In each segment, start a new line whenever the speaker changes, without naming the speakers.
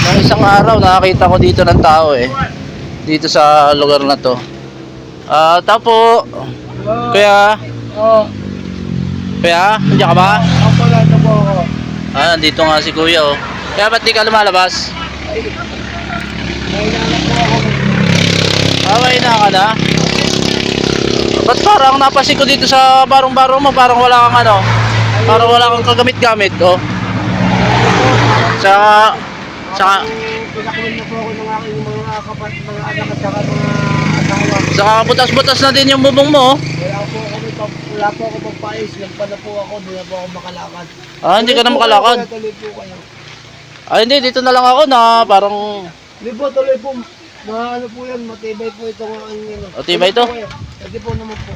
Nung isang araw nakakita ko dito ng tao eh. Dito sa lugar na to. Tapo. Kuya.
Oo.
Kuya, nandiyan ka ba?
Ako na ito po ako.
Nandito nga si kuya oh. Kaya ba't di ka lumalabas?
May nanak po ako.
May na ka na? Ba't parang napasin ko dito sa barong-barong mo? Parang wala kang ano? Parang wala kang kagamit-gamit oh. Saka
Pinakunin na po ako ng aking mga mga anak at saka mga asawa.
Saka butas-butas na din yung bubong mo oh.
Wala po ako magpais. Nagpa na po ako. Hindi na po ako makalakad.
Hindi ka na makalakad.
Tuloy po kayo.
Hindi, dito na lang ako na parang...
Hindi po, tuloy po. Ano po yan, matibay po itong ano.
Matibay ito?
Hindi po naman po.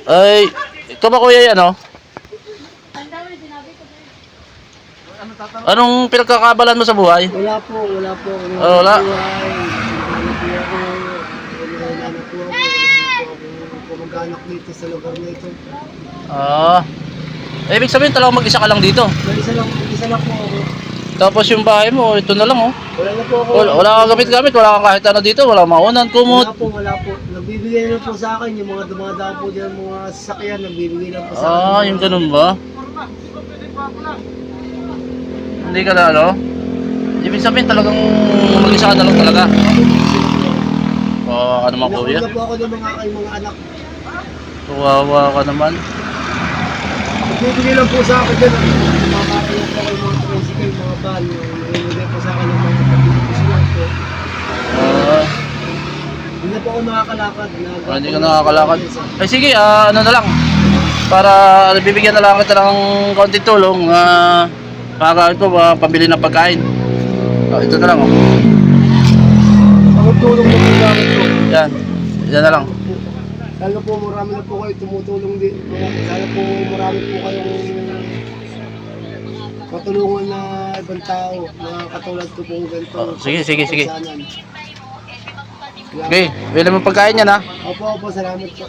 Ay, ikaw ba kuya yan oh? Anong pinagkakabalan mo sa buhay?
Wala po, wala po.
Wala?
Kumag-anak dito sa lugar na ito.
Ibig sabihin talagang mag-isa ka lang dito.
Isa lang po ako.
Tapos yung bahay mo, ito na lang oh.
Wala na po ako.
Wala kang gamit-gamit, wala kang kahit ano dito, wala maunan, kumot.
Wala po. Nagbibigay na po sa akin yung mga dumadaan po dyan, mga sasakyan, nagbibigay na po sa akin.
Yung ganun ba? Hindi ka na ano? Ibig sabihin talagang mag-isa ka na lang talaga. Kawawa ka naman kuya.
Nakuha po ako ng mga anak.
Kawawa ka naman.
Nagbibigay lang po sa akin dyan. Mga kakayat po kayo, mga tricycle, mga van. Nagbibigay po sa akin ng mga pabilis lang po. Hindi na po ako nakakalakad.
Hindi ka nakakalakad. Ay sige, ano na lang. Para bibigyan na lang kita ng konting tulong. Para ito, pambili ng pagkain. Ito na lang oh.
Ang tulong na po namin po.
Yan. Yan na lang.
Sana po marami na po kayo tumutulong din. Sana po marami po kayong matulungan na ibang tao na katulad ko pong ganito.
Sige.
Kasanan.
Okay, bili mo pagkain yan ha.
Opo, salamat po.